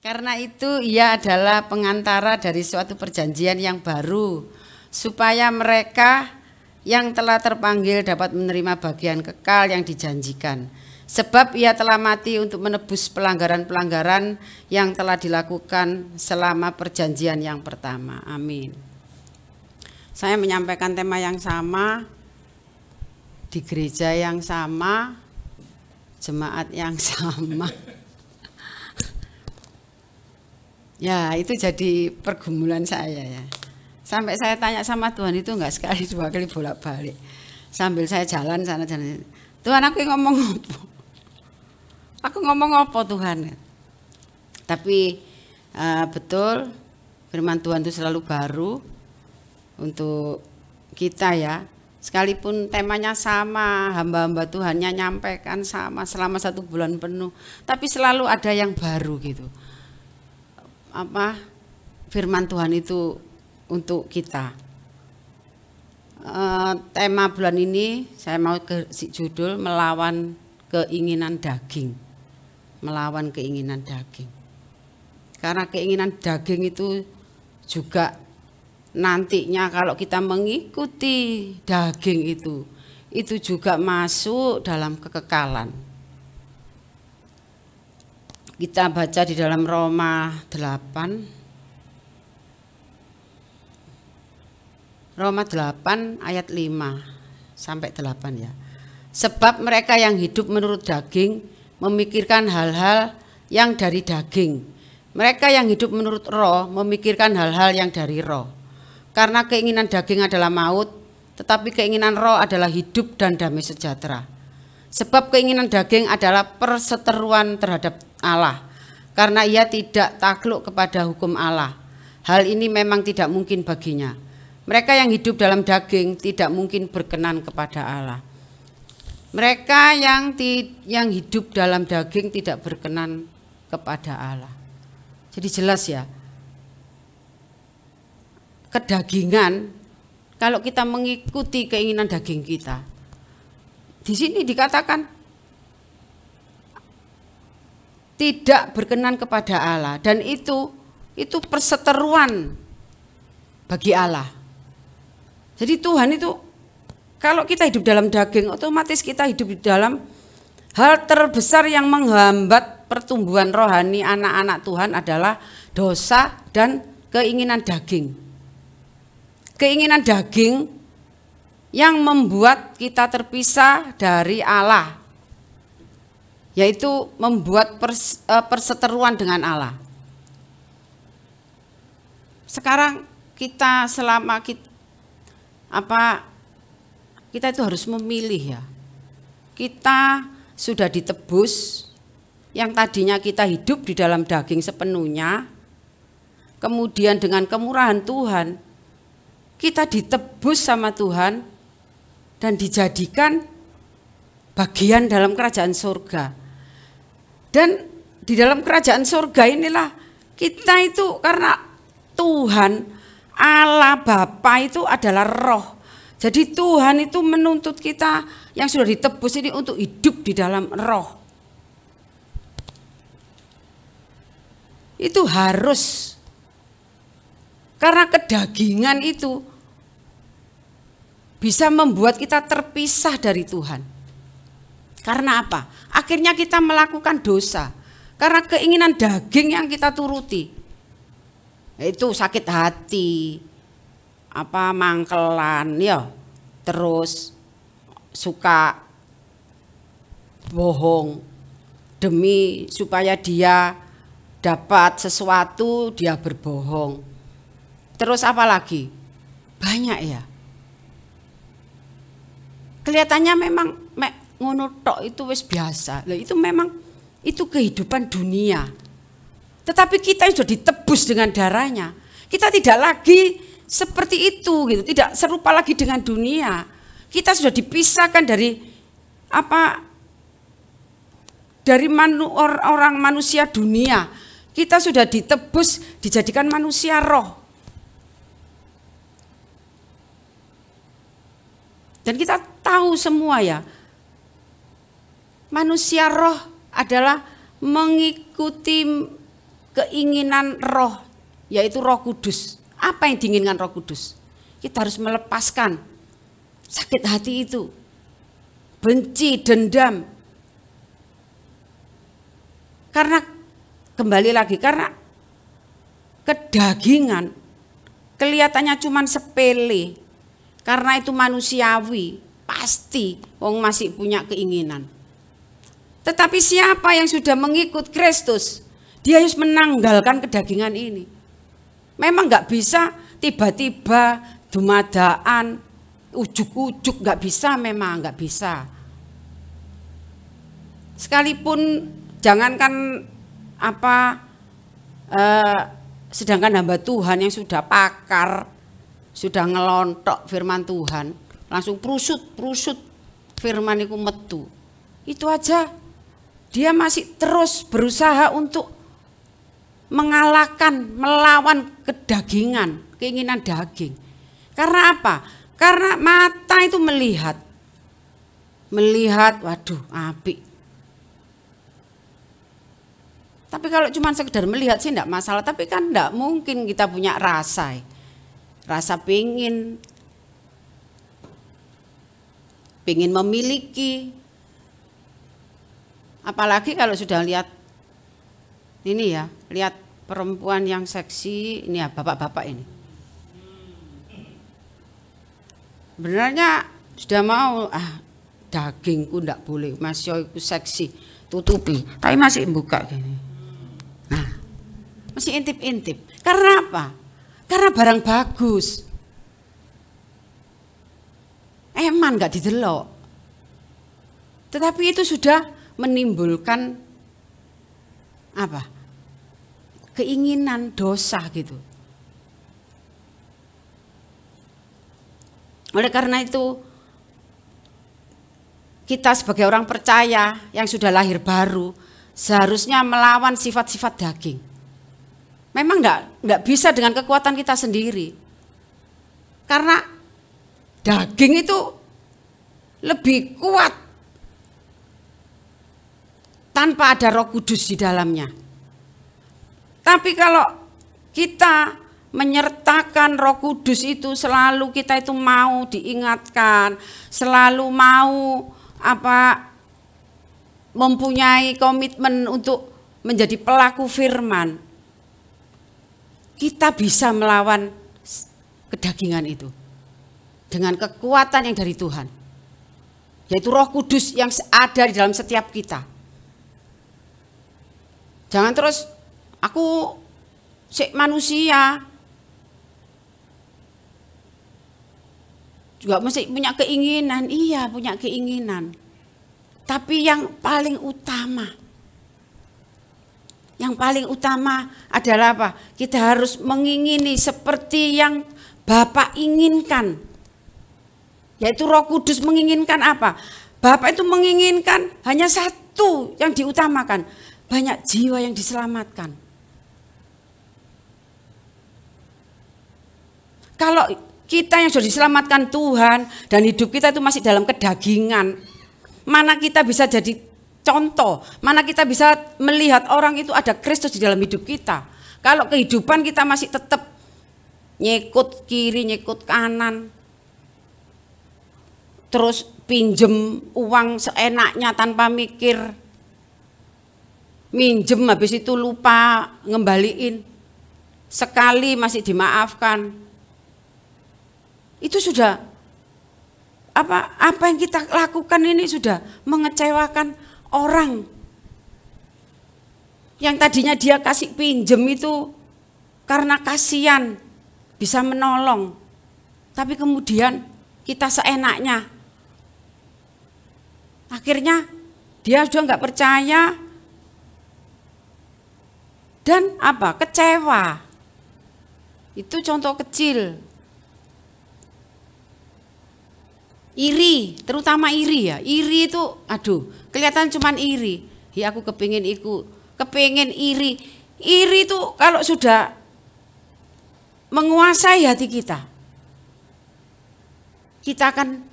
Karena itu ia adalah pengantara dari suatu perjanjian yang baru, supaya mereka yang telah terpanggil dapat menerima bagian kekal yang dijanjikan. Sebab ia telah mati untuk menebus pelanggaran-pelanggaran yang telah dilakukan selama perjanjian yang pertama. Amin. Saya menyampaikan tema yang sama, di gereja yang sama, jemaat yang sama. Ya, itu jadi pergumulan saya ya. Sampai saya tanya sama Tuhan itu enggak sekali dua kali bolak-balik. Sambil saya jalan sana jalan. Tuhan, aku ngomong apa? Aku ngomong apa Tuhan? Tapi betul firman Tuhan itu selalu baru untuk kita ya. Sekalipun temanya sama, hamba-hamba Tuhannya nyampaikan sama selama 1 bulan penuh, tapi selalu ada yang baru gitu. Firman Tuhan itu untuk kita. Tema bulan ini saya mau ke judul melawan keinginan daging. Melawan keinginan daging. Karena keinginan daging itu juga nantinya kalau kita mengikuti daging itu juga masuk dalam kekekalan. Kita baca di dalam Roma 8 ayat 5 sampai 8 ya. Sebab mereka yang hidup menurut daging memikirkan hal-hal yang dari daging. Mereka yang hidup menurut roh memikirkan hal-hal yang dari roh. Karena keinginan daging adalah maut, tetapi keinginan roh adalah hidup dan damai sejahtera. Sebab keinginan daging adalah perseteruan terhadap Allah, karena ia tidak takluk kepada hukum Allah. Hal ini memang tidak mungkin baginya. Mereka yang hidup dalam daging tidak mungkin berkenan kepada Allah. Mereka yang hidup dalam daging tidak berkenan kepada Allah. Jadi jelas ya, kedagingan kalau kita mengikuti keinginan daging kita. Di sini dikatakan tidak berkenan kepada Allah, dan itu perseteruan bagi Allah. Jadi Tuhan itu kalau kita hidup dalam daging, otomatis kita hidup di dalam hal terbesar yang menghambat pertumbuhan rohani anak-anak Tuhan adalah dosa dan keinginan daging. Keinginan daging yang membuat kita terpisah dari Allah, yaitu membuat perseteruan dengan Allah. Sekarang kita kita itu harus memilih ya. Kita sudah ditebus, yang tadinya kita hidup di dalam daging sepenuhnya, kemudian dengan kemurahan Tuhan kita ditebus sama Tuhan dan dijadikan bagian dalam kerajaan surga. Dan di dalam kerajaan surga inilah kita itu, karena Tuhan Allah Bapa itu adalah roh. Jadi Tuhan itu menuntut kita yang sudah ditebus ini untuk hidup di dalam roh. Itu harus. Karena kedagingan itu bisa membuat kita terpisah dari Tuhan. Karena apa? Akhirnya kita melakukan dosa. Karena keinginan daging yang kita turuti. Itu sakit hati, mangkelan ya, terus suka bohong demi supaya dia dapat sesuatu, dia berbohong. Terus apa lagi? Banyak ya. Kelihatannya memang ngono tok itu wis biasa. Lah itu memang itu kehidupan dunia. Tetapi kita sudah ditebus dengan darahnya. Kita tidak lagi seperti itu gitu, tidak serupa lagi dengan dunia. Kita sudah dipisahkan dari orang manusia dunia. Kita sudah ditebus, dijadikan manusia roh. Dan kita tahu semua ya, manusia roh adalah mengikuti keinginan roh, yaitu Roh Kudus. Apa yang diinginkan Roh Kudus? Kita harus melepaskan sakit hati itu, benci, dendam. Karena kembali lagi, karena kedagingan kelihatannya cuma sepele, karena itu manusiawi, pasti wong masih punya keinginan. Tetapi siapa yang sudah mengikut Kristus, dia harus menanggalkan kedagingan ini. Memang nggak bisa tiba-tiba dumadaan, ujuk-ujuk, nggak bisa, memang nggak bisa. Sekalipun jangankan sedangkan hamba Tuhan yang sudah pakar, sudah ngelontok firman Tuhan, langsung prusut firman itu metu. Itu aja dia masih terus berusaha untuk mengalahkan, melawan kedagingan, keinginan daging. Karena apa? Karena mata itu melihat, waduh, apik. Tapi kalau cuma sekedar melihat sih enggak masalah, tapi kan enggak mungkin kita punya rasa pingin memiliki. Apalagi kalau sudah lihat ini ya, lihat perempuan yang seksi, ini ya bapak-bapak ini. Sebenarnya sudah mau, dagingku ndak boleh, masih aku seksi, tutupi, tapi masih buka gini. Nah, masih intip-intip. Karena apa? Karena barang bagus. Eman nggak didelok. Tetapi itu sudah menimbulkan apa? Keinginan dosa gitu. Oleh karena itu kita sebagai orang percaya yang sudah lahir baru seharusnya melawan sifat-sifat daging. Memang enggak bisa dengan kekuatan kita sendiri. Karena daging itu lebih kuat tanpa ada Roh Kudus di dalamnya. Tapi kalau kita menyertakan Roh Kudus itu, selalu kita itu mau diingatkan, selalu mau mempunyai komitmen untuk menjadi pelaku firman, kita bisa melawan kedagingan itu dengan kekuatan yang dari Tuhan, yaitu Roh Kudus yang ada di dalam setiap kita. Jangan terus aku manusia juga mesti punya keinginan, iya punya keinginan. Tapi yang paling utama adalah apa? Kita harus mengingini seperti yang Bapa inginkan. Yaitu Roh Kudus menginginkan apa? Bapa itu menginginkan hanya satu yang diutamakan, banyak jiwa yang diselamatkan. Kalau kita yang sudah diselamatkan Tuhan dan hidup kita itu masih dalam kedagingan, mana kita bisa jadi contoh, mana kita bisa melihat orang itu ada Kristus di dalam hidup kita. Kalau kehidupan kita masih tetap nyekut kiri, nyekut kanan, terus pinjem uang seenaknya tanpa mikir, minjem habis itu lupa ngembaliin, sekali masih dimaafkan. Itu sudah apa yang kita lakukan ini sudah mengecewakan orang. Yang tadinya dia kasih pinjem itu karena kasihan, bisa menolong. Tapi kemudian kita seenaknya. Akhirnya dia sudah nggak percaya dan kecewa. Itu contoh kecil. Iri, terutama iri ya. Iri itu, kelihatan cuman iri. Ya aku kepingin iri. Iri itu kalau sudah menguasai hati kita, kita akan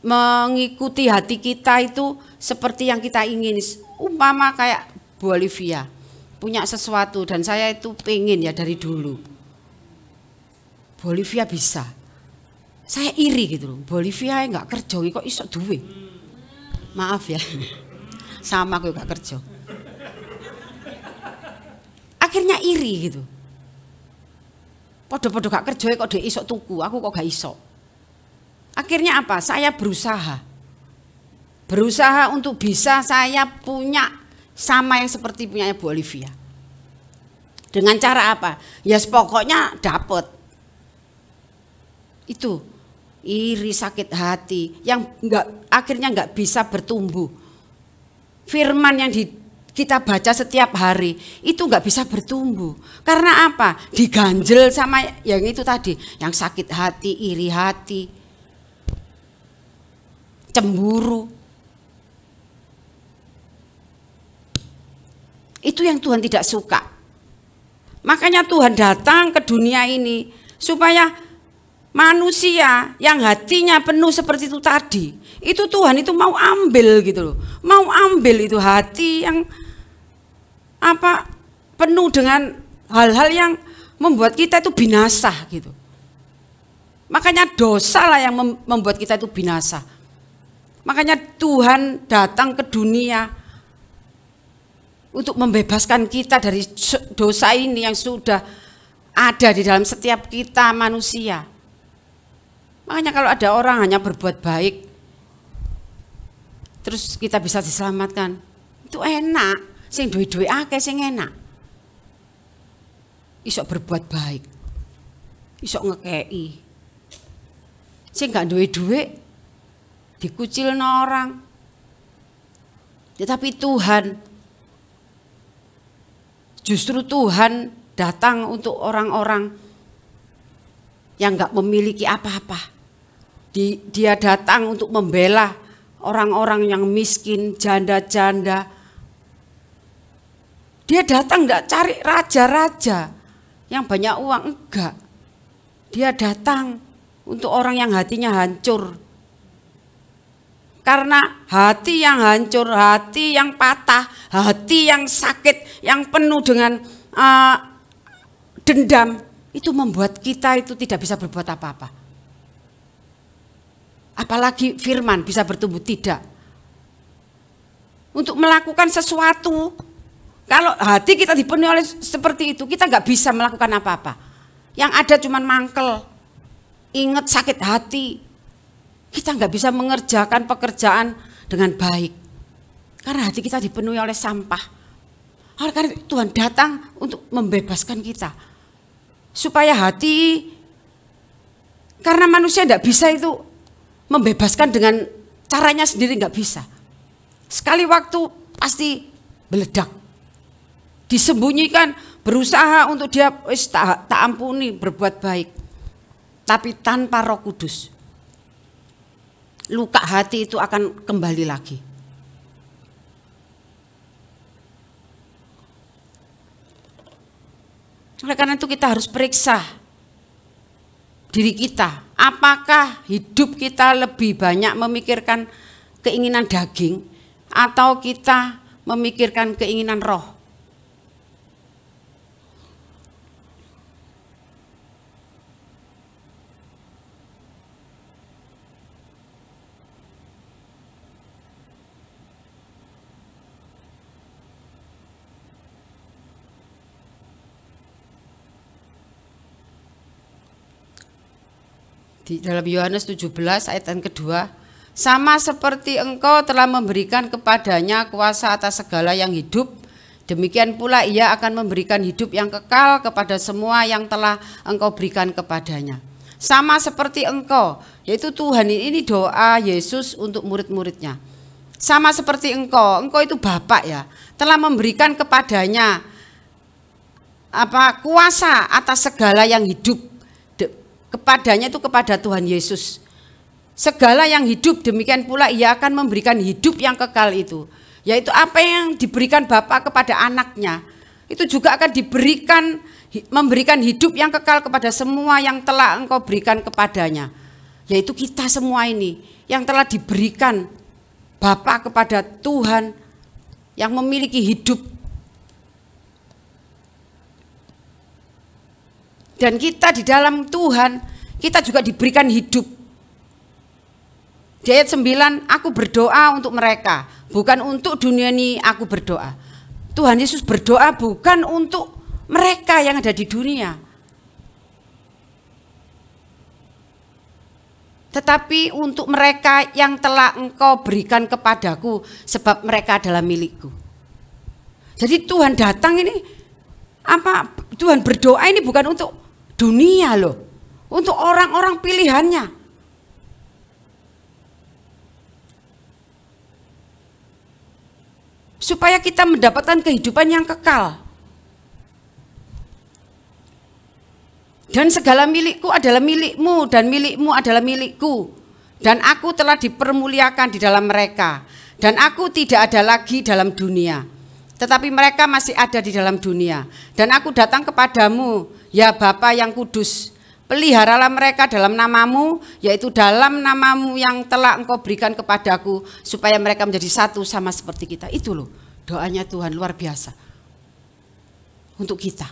mengikuti hati kita itu seperti yang kita ingin. Umpama kayak Bu Olivia punya sesuatu, dan saya itu pengen ya dari dulu. Bu Olivia bisa. Saya iri gitu loh. Bu Olivia nggak kerja kok iso duwe. Maaf ya. Sama aku gak kerja. Akhirnya iri gitu. Podo-podo gak kerja kok dia iso tuku, aku kok gak iso. Akhirnya apa? Saya berusaha. Berusaha untuk bisa saya punya sama yang seperti punyanya Bu Olivia. Dengan cara apa? Ya pokoknya dapet. Itu iri, sakit hati yang akhirnya nggak bisa bertumbuh. Firman yang kita baca setiap hari itu nggak bisa bertumbuh. Karena apa? Diganjel sama yang itu tadi, yang sakit hati, iri hati, cemburu. Itu yang Tuhan tidak suka. Makanya Tuhan datang ke dunia ini supaya manusia yang hatinya penuh seperti itu tadi, itu Tuhan itu mau ambil gitu loh. Mau ambil itu hati yang apa penuh dengan hal-hal yang membuat kita itu binasa gitu. Makanya dosa lah yang membuat kita itu binasa. Makanya Tuhan datang ke dunia untuk membebaskan kita dari dosa ini yang sudah ada di dalam setiap kita manusia. Makanya kalau ada orang hanya berbuat baik, terus kita bisa diselamatkan, itu enak. Sing duwe-duwe akeh sing enak. Isok berbuat baik, isok ngekei. Sing gak duwe-duwe dikucilno orang. Tetapi Tuhan, justru Tuhan datang untuk orang-orang yang gak memiliki apa-apa. Dia datang untuk membela orang-orang yang miskin, janda-janda. Dia datang gak cari raja-raja yang banyak uang, enggak. Dia datang untuk orang yang hatinya hancur. Karena hati yang hancur, hati yang patah, hati yang sakit, yang penuh dengan dendam, itu membuat kita itu tidak bisa berbuat apa-apa. Apalagi firman bisa bertumbuh, tidak. Untuk melakukan sesuatu, kalau hati kita dipenuhi oleh seperti itu, kita nggak bisa melakukan apa-apa. Yang ada cuman mangkel, ingat sakit hati. Kita nggak bisa mengerjakan pekerjaan dengan baik. Karena hati kita dipenuhi oleh sampah. Oleh karena itu Tuhan datang untuk membebaskan kita. Supaya hati, karena manusia nggak bisa itu membebaskan dengan caranya sendiri, nggak bisa. Sekali waktu pasti meledak. Disembunyikan, berusaha untuk dia tak ampuni, berbuat baik. Tapi tanpa Roh Kudus, luka hati itu akan kembali lagi. Oleh karena itu kita harus periksa diri kita. Apakah hidup kita lebih banyak memikirkan keinginan daging atau kita memikirkan keinginan roh? Di dalam Yohanes 17 ayat yang kedua, sama seperti engkau telah memberikan kepadanya kuasa atas segala yang hidup, demikian pula ia akan memberikan hidup yang kekal kepada semua yang telah engkau berikan kepadanya. Sama seperti engkau, yaitu Tuhan, ini doa Yesus untuk murid-muridnya. Sama seperti engkau itu Bapak ya, telah memberikan kepadanya kuasa atas segala yang hidup. Kepadanya itu kepada Tuhan Yesus. Segala yang hidup, demikian pula ia akan memberikan hidup yang kekal itu. Yaitu apa yang diberikan Bapa kepada anaknya, itu juga akan memberikan hidup yang kekal kepada semua yang telah engkau berikan kepadanya. Yaitu kita semua ini yang telah diberikan Bapa kepada Tuhan, yang memiliki hidup Dan kita di dalam Tuhan, kita juga diberikan hidup. Di ayat 9, aku berdoa untuk mereka, bukan untuk dunia ini aku berdoa. Tuhan Yesus berdoa bukan untuk mereka yang ada di dunia, tetapi untuk mereka yang telah Engkau berikan kepadaku, sebab mereka adalah milikku. Jadi Tuhan datang ini, Tuhan berdoa ini bukan untuk dunia loh, untuk orang-orang pilihannya. Supaya kita mendapatkan kehidupan yang kekal. Dan segala milikku adalah milikmu, dan milikmu adalah milikku. Dan aku telah dipermuliakan di dalam mereka. Dan aku tidak ada lagi dalam dunia, tetapi mereka masih ada di dalam dunia. Dan aku datang kepadamu, ya Bapa yang kudus, peliharalah mereka dalam namamu, yaitu dalam namamu yang telah Engkau berikan kepadaku, supaya mereka menjadi satu sama seperti kita. Itu loh doanya Tuhan, luar biasa untuk kita.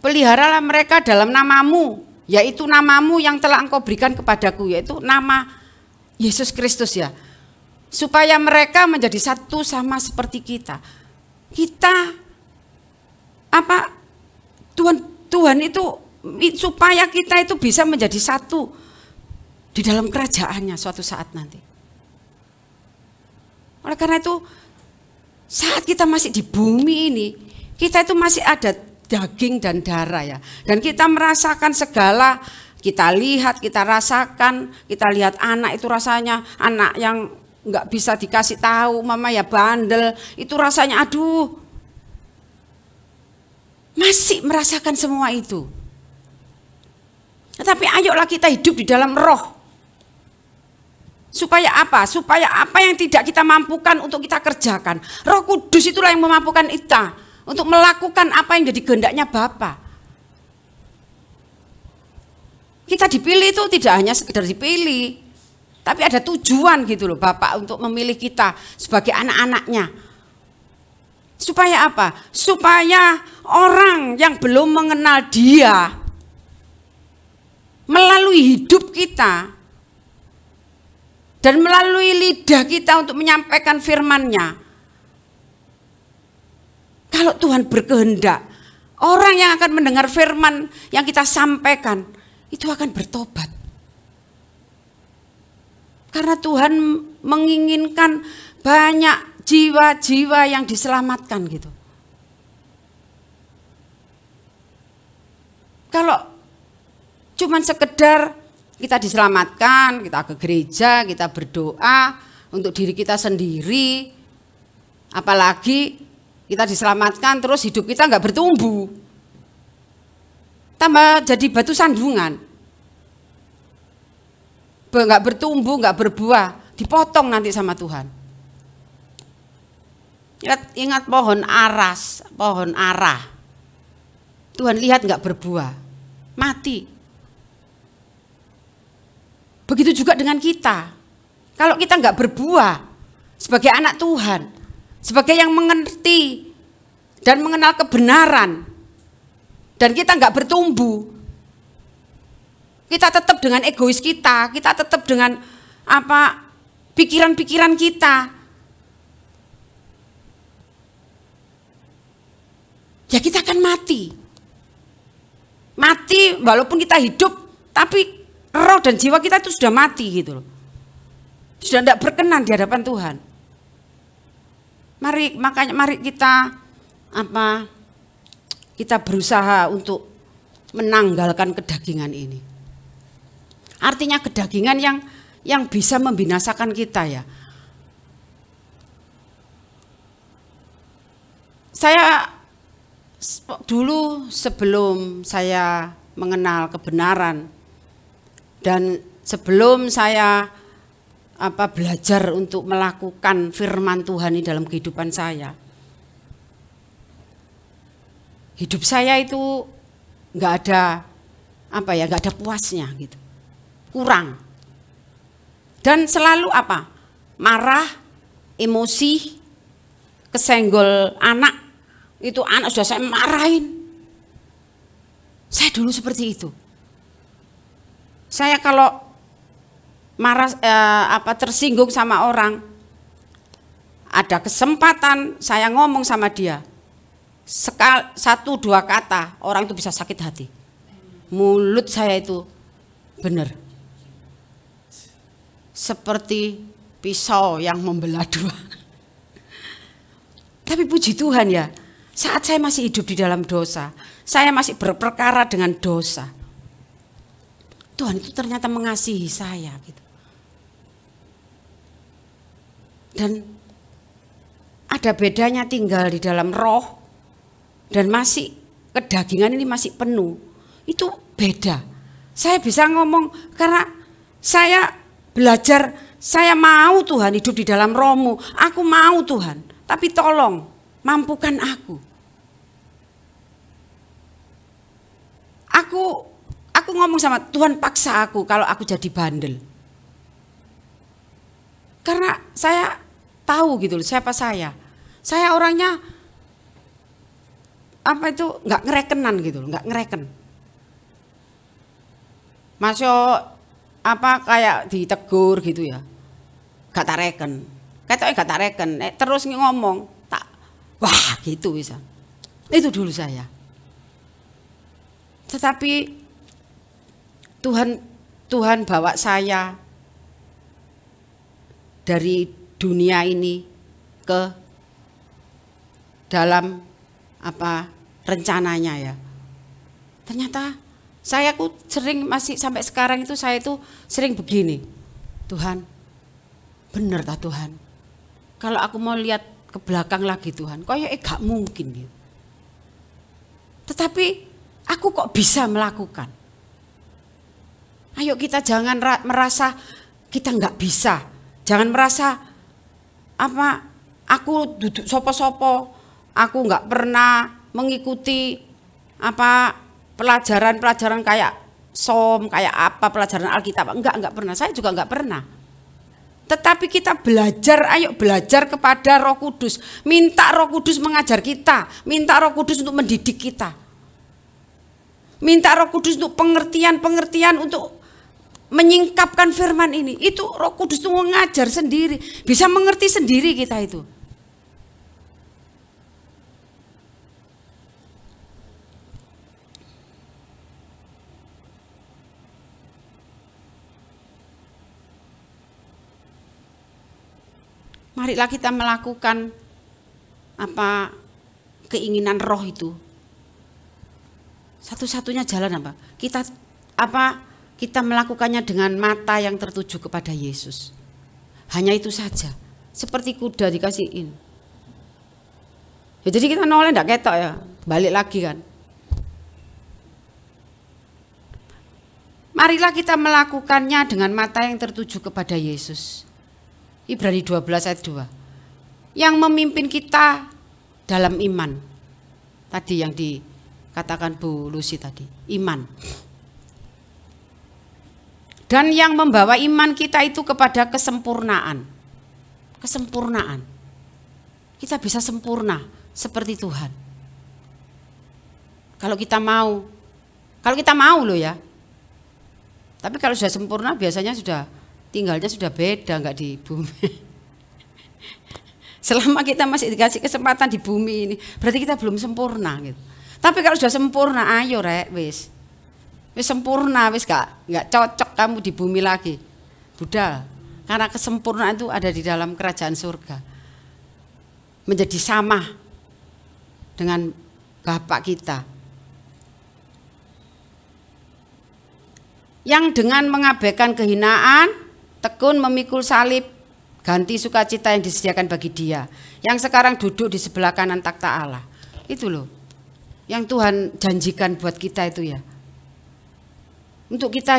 Peliharalah mereka dalam namamu, yaitu namamu yang telah Engkau berikan kepadaku, yaitu nama Yesus Kristus ya. Supaya mereka menjadi satu sama seperti kita. Tuhan itu supaya kita itu bisa menjadi satu di dalam kerajaannya suatu saat nanti. Oleh karena itu, saat kita masih di bumi ini, kita itu masih ada daging dan darah ya. Dan kita merasakan segala, kita lihat, kita rasakan, kita lihat anak itu rasanya, anak yang nggak bisa dikasih tahu, mama ya bandel, itu rasanya aduh. Masih merasakan semua itu. Tetapi ayolah kita hidup di dalam roh. Supaya apa? Supaya apa yang tidak kita mampukan untuk kita kerjakan. Roh Kudus itulah yang memampukan kita untuk melakukan apa yang jadi kehendaknya Bapa. Kita dipilih itu tidak hanya sekedar dipilih, tapi ada tujuan gitu loh Bapak untuk memilih kita sebagai anak-anaknya. Supaya apa? Supaya orang yang belum mengenal Dia melalui hidup kita dan melalui lidah kita untuk menyampaikan firman-Nya. Kalau Tuhan berkehendak, orang yang akan mendengar firman yang kita sampaikan itu akan bertobat. Karena Tuhan menginginkan banyak jiwa-jiwa yang diselamatkan gitu. Kalau cuman sekedar kita diselamatkan, kita ke gereja, kita berdoa untuk diri kita sendiri, apalagi kita diselamatkan terus hidup kita nggak bertumbuh, tambah jadi batu sandungan, nggak bertumbuh, nggak berbuah, dipotong nanti sama Tuhan. Ingat pohon aras, pohon arah, Tuhan lihat nggak berbuah, mati. Begitu juga dengan kita. Kalau kita nggak berbuah sebagai anak Tuhan, sebagai yang mengerti dan mengenal kebenaran, dan kita nggak bertumbuh, kita tetap dengan egois kita tetap dengan pikiran-pikiran kita, ya kita akan mati. Mati walaupun kita hidup, tapi roh dan jiwa kita itu sudah mati gitu loh. Sudah tidak berkenan di hadapan Tuhan. Mari kita kita berusaha untuk menanggalkan kedagingan ini. Artinya kedagingan yang bisa membinasakan kita ya. Saya dulu sebelum saya mengenal kebenaran dan sebelum saya belajar untuk melakukan firman Tuhan di dalam kehidupan saya, hidup saya itu nggak ada nggak ada puasnya gitu, kurang, dan selalu marah, emosi, kesenggol anak, Itu anak sudah saya marahin. Saya dulu seperti itu. Saya kalau marah tersinggung sama orang, ada kesempatan saya ngomong sama dia, satu dua kata orang itu bisa sakit hati. Mulut saya itu benar seperti pisau yang membelah dua. Tapi puji Tuhan ya, saat saya masih hidup di dalam dosa, saya masih berperkara dengan dosa, Tuhan itu ternyata mengasihi saya gitu. Dan ada bedanya tinggal di dalam roh dan masih kedagingan ini masih penuh. Itu beda. Saya bisa ngomong karena saya belajar, saya mau Tuhan hidup di dalam roh-Mu. Aku mau Tuhan, tapi tolong mampukan aku. Aku ngomong sama Tuhan, paksa aku kalau aku jadi bandel. Karena saya tahu gitu loh siapa saya. Saya orangnya nggak ngerekenan gitu loh, nggak ngereken. Masuk kayak ditegur gitu ya, gak tak reken. Katanya gak tak reken, terus ngomong tak, wah gitu bisa. Itu dulu saya. Tetapi Tuhan bawa saya dari dunia ini ke dalam rencananya ya. Ternyata saya sering masih sampai sekarang itu saya itu sering begini. Tuhan, bener tak Tuhan? Kalau aku mau lihat ke belakang lagi Tuhan, kayaknya gak mungkin gitu. Tetapi aku kok bisa melakukan? Ayo kita jangan merasa kita nggak bisa. Jangan merasa aku duduk sopo-sopo, aku nggak pernah mengikuti pelajaran-pelajaran kayak kayak pelajaran Alkitab. Enggak pernah. Saya juga nggak pernah. Tetapi kita belajar, ayo belajar kepada Roh Kudus. Minta Roh Kudus mengajar kita, minta Roh Kudus untuk mendidik kita. Minta Roh Kudus untuk pengertian-pengertian untuk menyingkapkan firman ini. Itu Roh Kudus itu mengajar sendiri, bisa mengerti sendiri kita itu. Marilah kita melakukan keinginan roh itu. Satu-satunya jalan kita melakukannya dengan mata yang tertuju kepada Yesus. Hanya itu saja. Seperti kuda dikasihin. Ya, jadi kita noleh enggak ketok ya, balik lagi kan. Marilah kita melakukannya dengan mata yang tertuju kepada Yesus. Ibrani 12 ayat 2. Yang memimpin kita dalam iman. Tadi yang dikatakan Bu Lucy tadi, iman. Dan yang membawa iman kita itu kepada kesempurnaan. Kesempurnaan. Kita bisa sempurna seperti Tuhan. Kalau kita mau loh ya. Tapi kalau sudah sempurna biasanya tinggalnya sudah beda, enggak di bumi. Selama kita masih dikasih kesempatan di bumi ini, berarti kita belum sempurna gitu. Tapi kalau sudah sempurna, ayo rek, wis sempurna, wis nggak cocok kamu di bumi lagi. Budal. Karena kesempurnaan itu ada di dalam kerajaan surga. Menjadi sama dengan Bapak kita. Yang dengan mengabaikan kehinaan, tekun memikul salib, ganti sukacita yang disediakan bagi dia. Yang sekarang duduk di sebelah kanan takhta Allah. Itu loh, yang Tuhan janjikan buat kita itu ya. Untuk kita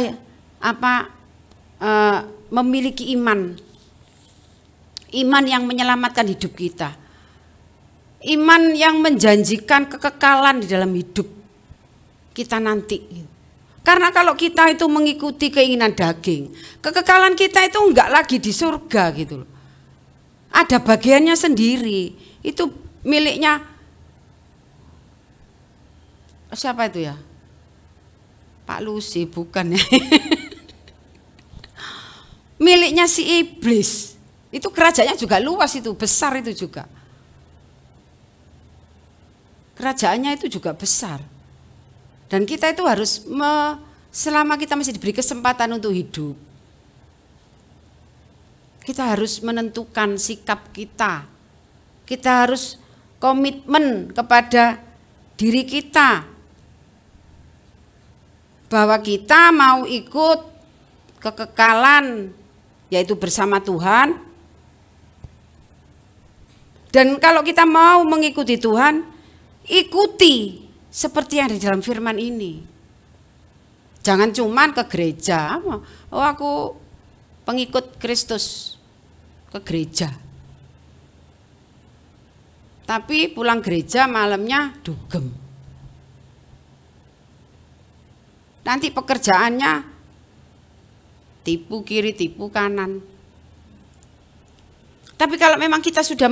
memiliki iman yang menyelamatkan hidup kita, iman yang menjanjikan kekekalan di dalam hidup kita nanti. Karena kalau kita itu mengikuti keinginan daging, kekekalan kita itu enggak lagi di surga gitu loh. Ada bagiannya sendiri, itu miliknya siapa itu ya? Pak Lusi bukan ya. Miliknya si iblis. Itu kerajaannya juga luas, itu besar, itu juga. Kerajaannya itu juga besar. Dan kita itu harus selama kita masih diberi kesempatan untuk hidup, kita harus menentukan sikap kita. Kita harus komitmen kepada diri kita bahwa kita mau ikut kekekalan, yaitu bersama Tuhan. Dan kalau kita mau mengikuti Tuhan, ikuti seperti yang di dalam firman ini. Jangan cuman ke gereja, oh aku pengikut Kristus, ke gereja. Tapi pulang gereja malamnya dugem. Nanti pekerjaannya tipu kiri, tipu kanan. Tapi kalau memang kita sudah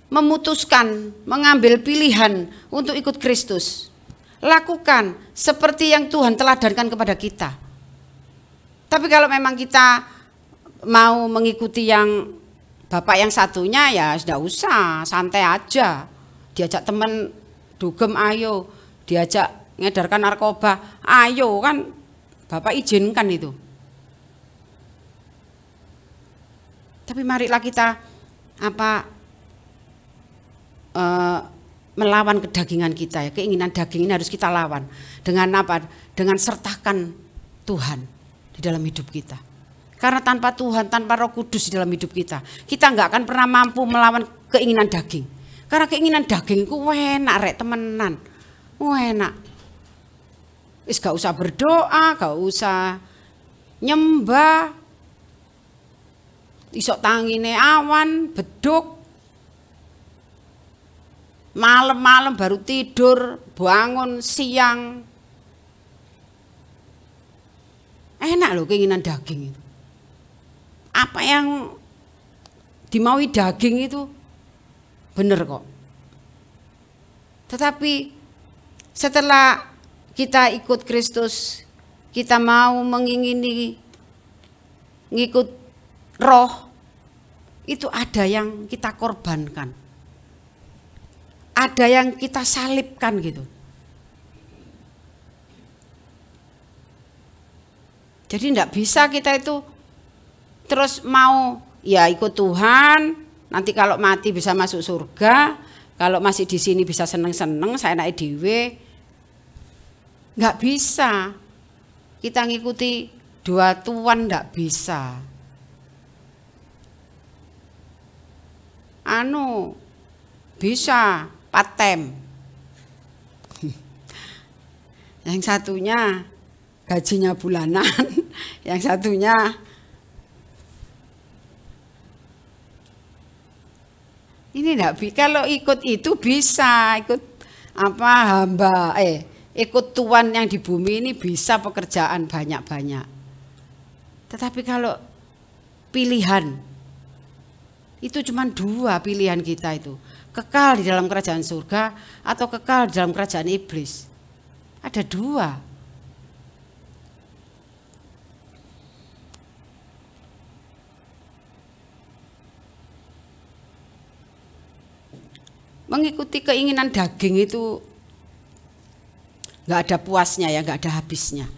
memutuskan, mengambil pilihan untuk ikut Kristus, lakukan seperti yang Tuhan teladankan kepada kita. Tapi kalau memang kita mau mengikuti yang bapak yang satunya, ya sudah usah, santai aja. Diajak teman dugem, ayo. Diajak ngedarkan narkoba, ayo, kan bapak izinkan itu. Tapi marilah kita melawan kedagingan kita ya, keinginan daging ini harus kita lawan. Dengan apa? Dengan sertakan Tuhan di dalam hidup kita. Karena tanpa Tuhan, tanpa Roh Kudus di dalam hidup kita, kita nggak akan pernah mampu melawan keinginan daging. Karena keinginan daging itu enak rek temenan, enak. Wis gak usah berdoa, gak usah nyembah. Isok tangine awan, beduk. Malam-malam baru tidur, bangun siang. Enak loh keinginan daging itu. Apa yang dimaui daging itu benar kok. Tetapi setelah kita ikut Kristus, kita mau mengingini ngikut Roh, itu ada yang kita korbankan, ada yang kita salibkan gitu. Jadi tidak bisa kita itu terus mau ya ikut Tuhan, nanti kalau mati bisa masuk surga, kalau masih di sini bisa seneng-seneng, saya naik dewe. Nggak bisa. Kita ngikuti dua tuan, nggak bisa. Bisa patem. Yang satunya gajinya bulanan, yang satunya ini enggak bisa. Kalau ikut itu bisa, ikut ikut tuan yang di bumi ini bisa pekerjaan banyak-banyak. Tetapi kalau pilihan itu cuma dua pilihan kita itu. Kekal di dalam kerajaan surga atau kekal di dalam kerajaan iblis. Ada dua. Mengikuti keinginan daging itu nggak ada puasnya ya, nggak ada habisnya.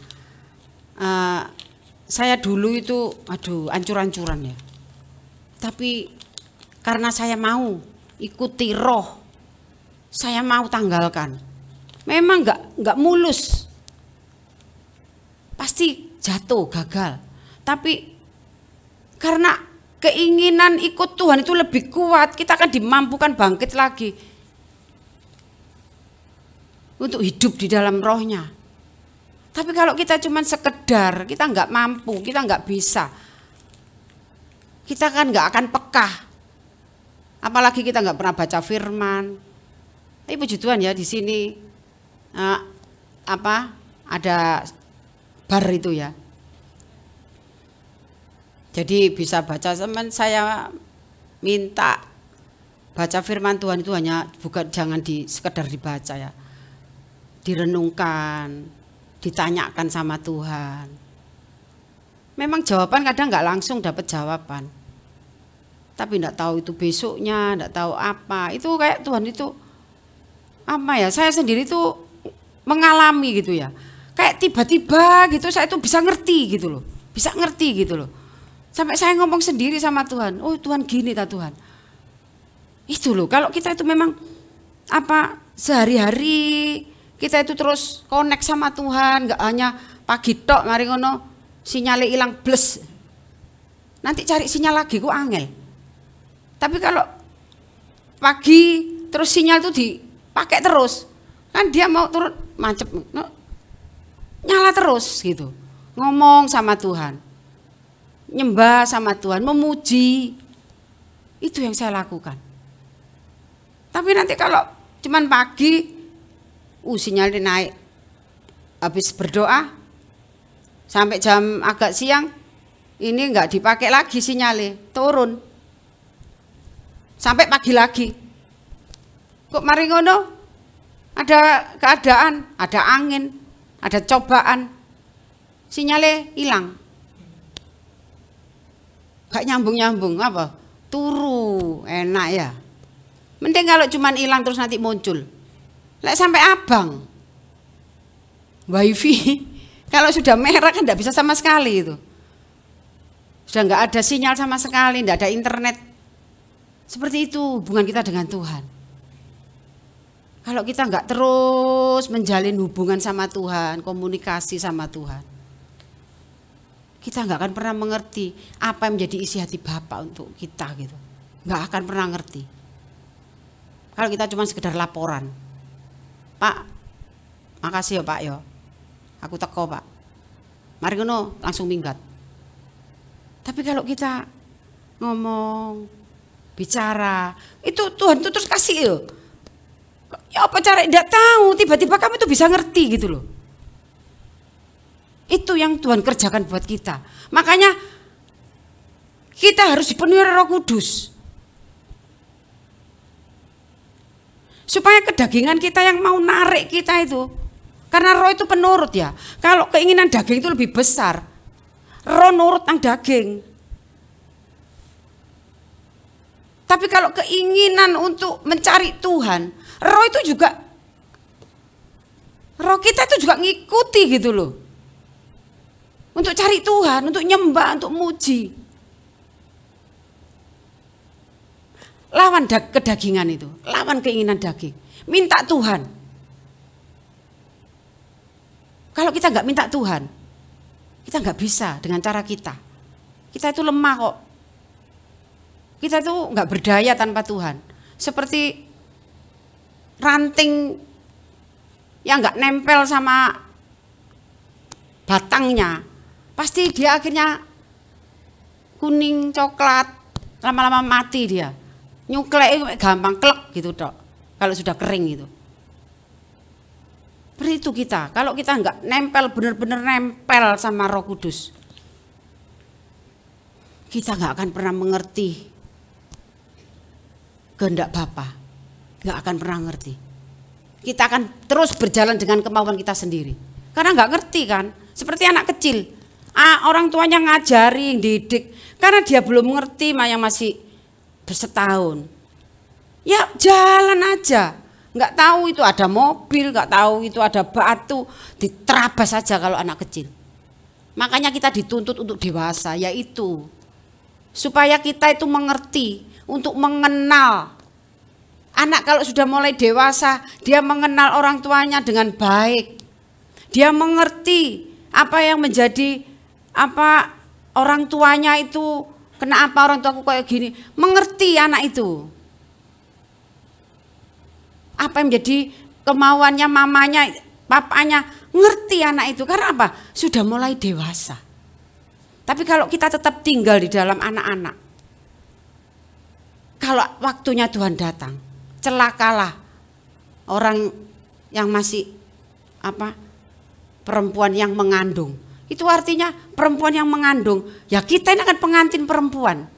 Saya dulu itu, ancur-ancuran ya. Tapi karena saya mau ikuti Roh, saya mau tanggalkan. Memang nggak mulus, pasti jatuh, gagal. Tapi karena keinginan ikut Tuhan itu lebih kuat, kita akan dimampukan bangkit lagi untuk hidup di dalam Rohnya. Tapi kalau kita cuma sekedar, kita nggak mampu, kita nggak bisa, kita kan nggak akan peka. Apalagi kita nggak pernah baca firman. Tapi puji Tuhan ya, di sini ada bar itu ya. Jadi bisa baca. Teman saya minta baca firman Tuhan itu hanya bukan jangan sekedar dibaca ya. direnungkan, ditanyakan sama Tuhan. Memang jawaban kadang nggak langsung dapat jawaban. Tapi enggak tahu itu besoknya, enggak tahu apa. Itu kayak Tuhan itu apa ya? Saya sendiri tuh mengalami gitu ya. Kayak tiba-tiba gitu saya tuh bisa ngerti gitu loh. Bisa ngerti gitu loh. Sampai saya ngomong sendiri sama Tuhan. Oh, Tuhan gini ta Tuhan. Itu loh, kalau kita itu memang apa sehari-hari kita itu terus connect sama Tuhan, enggak hanya pagi tok mari ngono sinyalnya hilang bles. Nanti cari sinyal lagi kok angel. Tapi kalau pagi terus sinyal itu dipakai terus, kan dia mau turun mancep, nyala terus gitu. Ngomong sama Tuhan, nyembah sama Tuhan, memuji, itu yang saya lakukan. Tapi nanti kalau cuman pagi, sinyalnya naik, habis berdoa, sampai jam agak siang, ini enggak dipakai lagi sinyalnya, turun. Sampai pagi lagi. Kok mari ngono? Ada keadaan, ada angin, ada cobaan. Sinyalnya hilang. Gak nyambung-nyambung apa? Turu, enak ya. Mending kalau cuman hilang terus nanti muncul. Lek sampai abang. Wifi kalau sudah merah kan enggak bisa sama sekali itu. Sudah enggak ada sinyal sama sekali, enggak ada internet. Seperti itu hubungan kita dengan Tuhan. Kalau kita enggak terus menjalin hubungan sama Tuhan, komunikasi sama Tuhan, kita enggak akan pernah mengerti apa yang menjadi isi hati Bapa untuk kita gitu. Enggak akan pernah ngerti. Kalau kita cuma sekedar laporan, Pak, makasih ya Pak yo, aku teko Pak, mari ngono langsung minggat. Tapi kalau kita ngomong, bicara, itu Tuhan itu terus kasih yo. Ya apa cara tidak tahu, tiba-tiba kamu itu bisa ngerti gitu loh. Itu yang Tuhan kerjakan buat kita. Makanya kita harus dipenuhi Roh Kudus. Supaya kedagingan kita yang mau narik kita itu. Karena roh itu penurut ya. Kalau keinginan daging itu lebih besar, roh nurut nang daging. Tapi kalau keinginan untuk mencari Tuhan, roh itu juga, roh kita itu juga ngikuti gitu loh. Untuk cari Tuhan, untuk nyembah, untuk muji. Lawan kedagingan itu, lawan keinginan daging. Minta Tuhan. Kalau kita nggak minta Tuhan, kita nggak bisa dengan cara kita. Kita itu lemah kok. Kita itu nggak berdaya tanpa Tuhan. Seperti ranting yang nggak nempel sama batangnya, pasti dia akhirnya kuning coklat, lama-lama mati dia. Nyuklek gampang klek gitu dok. Kalau sudah kering gitu. Seperti itu kita. Kalau kita nggak nempel, benar-benar nempel sama Roh Kudus, kita nggak akan pernah mengerti kehendak Bapa, nggak akan pernah ngerti. Kita akan terus berjalan dengan kemauan kita sendiri, karena nggak ngerti kan. Seperti anak kecil, orang tuanya ngajari, didik, karena dia belum ngerti, yang masih bersetahun. Ya jalan aja, nggak tahu itu ada mobil, nggak tahu itu ada batu, diterabas saja kalau anak kecil. Makanya kita dituntut untuk dewasa, yaitu supaya kita itu mengerti. Untuk mengenal anak kalau sudah mulai dewasa, dia mengenal orang tuanya dengan baik. Dia mengerti apa yang menjadi apa orang tuanya itu, kenapa orang tuaku kayak gini. Mengerti anak itu. Apa yang menjadi kemauannya mamanya, papanya, ngerti anak itu. Karena apa? Sudah mulai dewasa. Tapi kalau kita tetap tinggal di dalam anak-anak, kalau waktunya Tuhan datang, celakalah orang yang masih perempuan yang mengandung. Itu artinya perempuan yang mengandung, ya kita ini akan pengantin perempuan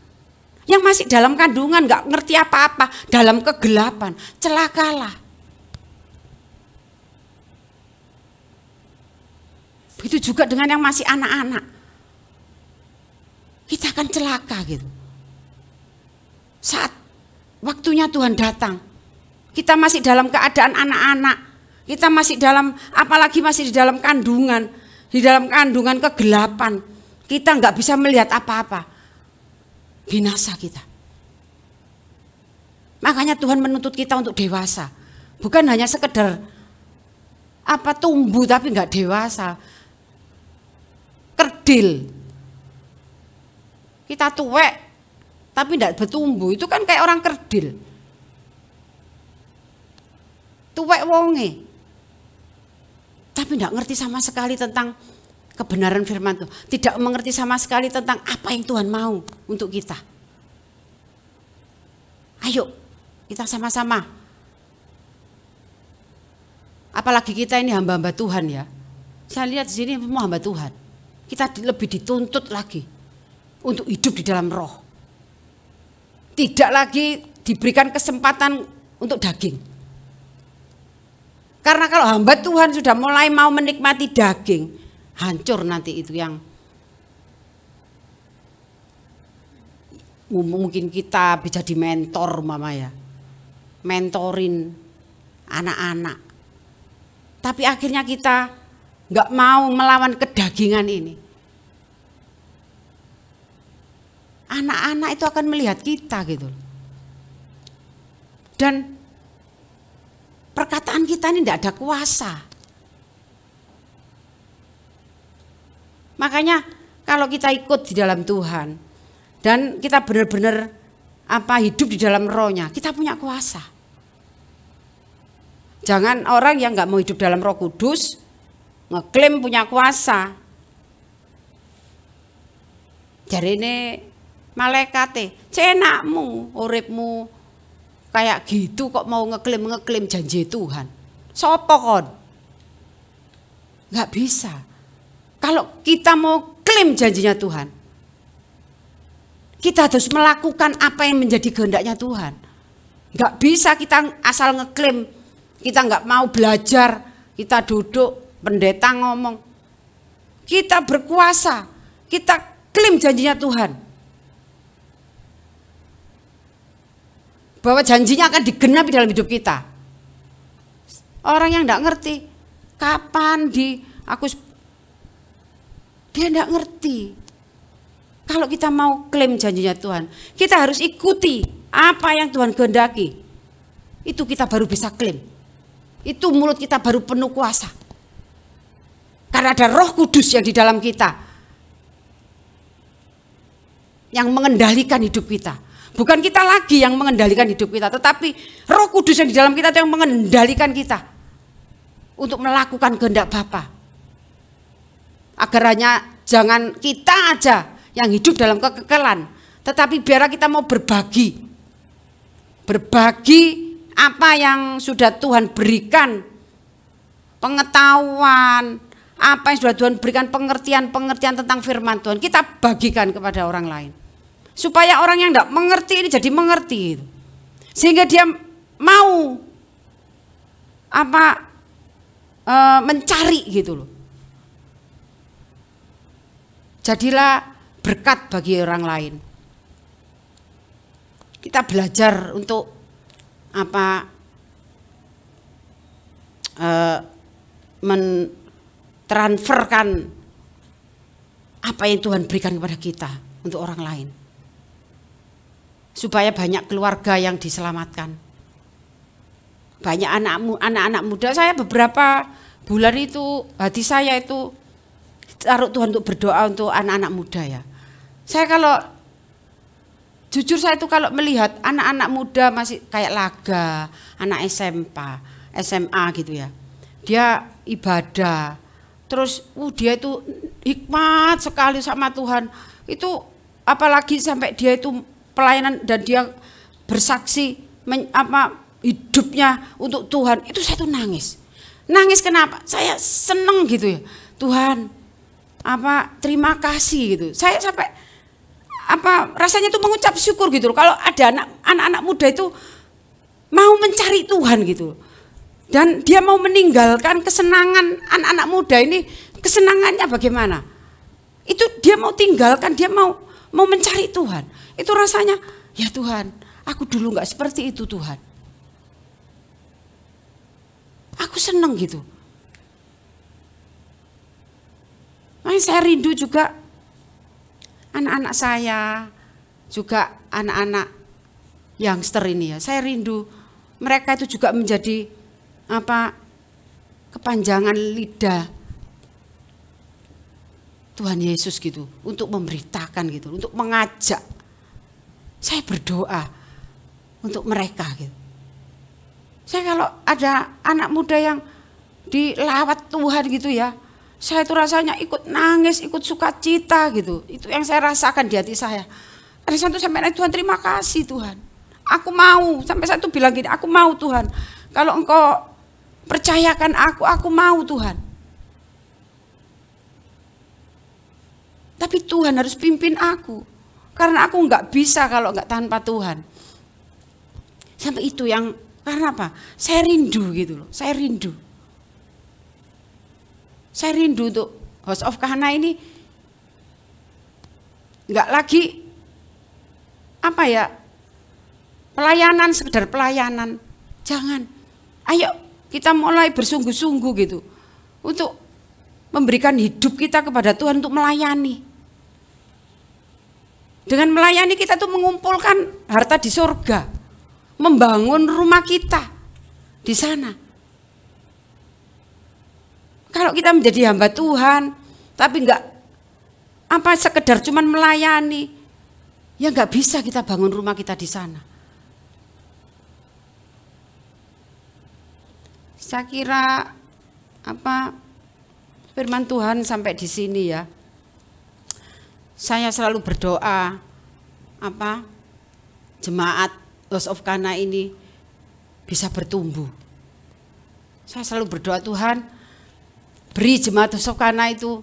yang masih dalam kandungan, nggak ngerti apa-apa, dalam kegelapan, celakalah. Begitu juga dengan yang masih anak-anak. Kita akan celaka gitu. Saat waktunya Tuhan datang, kita masih dalam keadaan anak-anak, kita masih dalam, apalagi masih di dalam kandungan kegelapan, kita nggak bisa melihat apa-apa, binasa kita. Makanya Tuhan menuntut kita untuk dewasa, bukan hanya sekedar tumbuh tapi nggak dewasa, kerdil. Kita tuwek tapi tidak bertumbuh, itu kan kayak orang kerdil. Tuwek wonge, tapi tidak ngerti sama sekali tentang kebenaran firman Tuhan. Tidak mengerti sama sekali tentang apa yang Tuhan mau untuk kita. Ayo kita sama-sama. Apalagi kita ini hamba-hamba Tuhan ya. Saya lihat di sini semua hamba Tuhan. Kita lebih dituntut lagi untuk hidup di dalam roh. Tidak lagi diberikan kesempatan untuk daging. Karena kalau hamba Tuhan sudah mulai mau menikmati daging, hancur nanti itu yang mungkin kita bisa di mentor mama ya. Mentorin anak-anak. Tapi akhirnya kita nggak mau melawan kedagingan ini. Anak-anak itu akan melihat kita gitu. Dan perkataan kita ini tidak ada kuasa. Makanya kalau kita ikut di dalam Tuhan dan kita benar-benar hidup di dalam rohnya, kita punya kuasa. Jangan orang yang nggak mau hidup dalam Roh Kudus ngeklaim punya kuasa. Jadi ini malaikate, cenakmu, uripmu kayak gitu kok mau ngeklaim janji Tuhan. Sopo kon? Nggak bisa. Kalau kita mau klaim janjinya Tuhan, kita harus melakukan apa yang menjadi kehendaknya Tuhan. Nggak bisa kita asal ngeklaim, kita nggak mau belajar, kita duduk, pendeta ngomong. Kita berkuasa, kita klaim janjinya Tuhan. Bahwa janjinya akan digenapi dalam hidup kita. Orang yang tidak ngerti kapan dia tidak ngerti. Kalau kita mau klaim janjinya Tuhan, kita harus ikuti apa yang Tuhan kehendaki. Itu kita baru bisa klaim. Itu mulut kita baru penuh kuasa. Karena ada Roh Kudus yang di dalam kita, yang mengendalikan hidup kita. Bukan kita lagi yang mengendalikan hidup kita, tetapi Roh Kudus yang di dalam kita itu yang mengendalikan kita untuk melakukan kehendak Bapa. Agar hanya jangan kita aja yang hidup dalam kekekalan, tetapi biar kita mau berbagi apa yang sudah Tuhan berikan, pengetahuan, apa yang sudah Tuhan berikan, pengertian tentang firman Tuhan, kita bagikan kepada orang lain. Supaya orang yang tidak mengerti ini jadi mengerti, sehingga dia mau mencari gitu loh. Jadilah berkat bagi orang lain. Kita belajar untuk mentransferkan apa yang Tuhan berikan kepada kita untuk orang lain. Supaya banyak keluarga yang diselamatkan. Banyak anak-anak muda. Saya beberapa bulan itu hati saya itu taruh Tuhan untuk berdoa untuk anak-anak muda ya. Saya kalau jujur saya itu kalau melihat anak-anak muda masih kayak laga, anak SMA gitu ya. Dia ibadah. Terus dia itu hikmat sekali sama Tuhan. Itu apalagi sampai dia itu pelayanan dan dia bersaksi hidupnya untuk Tuhan, itu saya tuh nangis kenapa? Saya seneng gitu ya, Tuhan terima kasih gitu. Saya sampai rasanya tuh mengucap syukur gitu loh, kalau ada anak-anak muda itu mau mencari Tuhan gitu, dan dia mau meninggalkan kesenangan anak-anak muda ini Kesenangannya bagaimana? Itu dia mau tinggalkan, dia mau mencari Tuhan. Itu rasanya, ya Tuhan, aku dulu nggak seperti itu Tuhan. Aku seneng gitu. Makanya saya rindu juga anak-anak saya, juga anak-anak youngster ini ya. Saya rindu mereka itu juga menjadi kepanjangan lidah Tuhan Yesus gitu, untuk memberitakan gitu, untuk mengajak. Saya berdoa untuk mereka gitu. Saya kalau ada anak muda yang dilawat Tuhan gitu ya, saya itu rasanya ikut nangis, ikut sukacita gitu. Itu yang saya rasakan di hati saya. Ada satu sampai Tuhan, terima kasih Tuhan. Aku mau, sampai satu bilang gini, aku mau Tuhan. Kalau Engkau percayakan aku mau Tuhan. Tapi Tuhan harus pimpin aku. Karena aku nggak bisa kalau nggak tanpa Tuhan. Sampai itu yang, karena apa? Saya rindu gitu loh, saya rindu. Saya rindu untuk House of Kahana ini nggak lagi pelayanan, sekedar pelayanan. Jangan. Ayo kita mulai bersungguh-sungguh gitu untuk memberikan hidup kita kepada Tuhan untuk melayani. Dengan melayani kita tuh mengumpulkan harta di surga, membangun rumah kita di sana. Kalau kita menjadi hamba Tuhan, tapi enggak sekedar cuman melayani, ya enggak bisa kita bangun rumah kita di sana. Saya kira firman Tuhan sampai di sini ya. Saya selalu berdoa jemaat House of Kahana ini bisa bertumbuh. Saya selalu berdoa, Tuhan, beri jemaat House of Kahana itu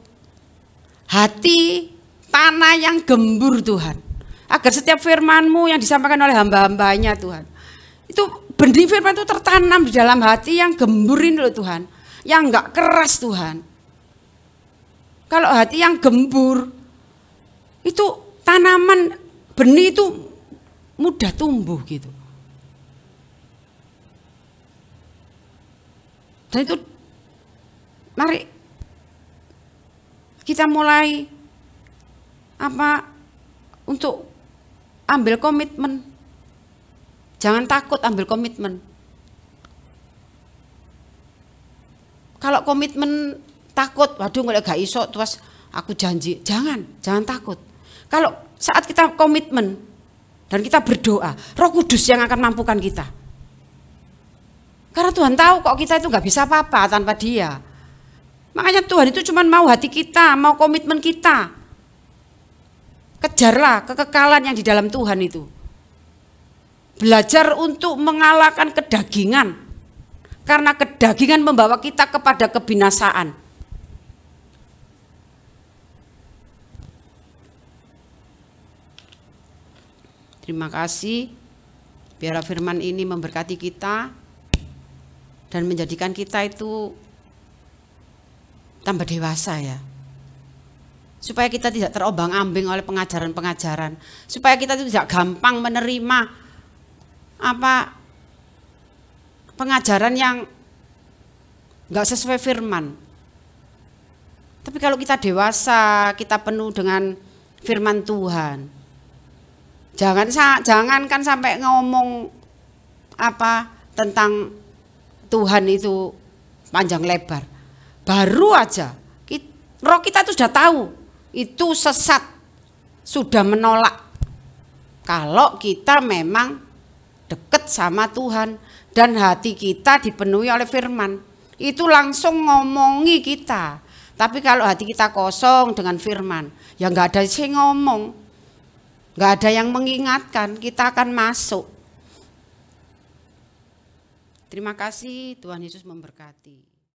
hati tanah yang gembur Tuhan. Agar setiap firman-Mu yang disampaikan oleh hamba-hambanya Tuhan, itu benih firman itu tertanam di dalam hati yang gembur ini loh Tuhan. Yang enggak keras Tuhan. Kalau hati yang gembur, itu tanaman benih itu mudah tumbuh gitu. Dan itu mari kita mulai untuk ambil komitmen. Jangan takut ambil komitmen. Kalau komitmen takut, waduh gak iso terus aku janji. Jangan takut. Kalau saat kita komitmen dan kita berdoa, Roh Kudus yang akan mampukan kita. Karena Tuhan tahu kok kita itu nggak bisa apa-apa tanpa Dia. Makanya Tuhan itu cuma mau hati kita, mau komitmen kita. Kejarlah kekekalan yang di dalam Tuhan itu. Belajar untuk mengalahkan kedagingan. Karena kedagingan membawa kita kepada kebinasaan. Terima kasih, biarlah firman ini memberkati kita dan menjadikan kita itu tambah dewasa ya. Supaya kita tidak terombang-ambing oleh pengajaran-pengajaran, supaya kita tidak gampang menerima pengajaran yang enggak sesuai firman. Tapi kalau kita dewasa, kita penuh dengan firman Tuhan. Jangankan sampai ngomong tentang Tuhan itu panjang lebar. Baru aja roh kita itu sudah tahu itu sesat, sudah menolak. Kalau kita memang dekat sama Tuhan dan hati kita dipenuhi oleh firman, itu langsung ngomongi kita. Tapi kalau hati kita kosong dengan firman, ya nggak ada sih ngomong. Nggak ada yang mengingatkan, kita akan masuk. Terima kasih, Tuhan Yesus memberkati.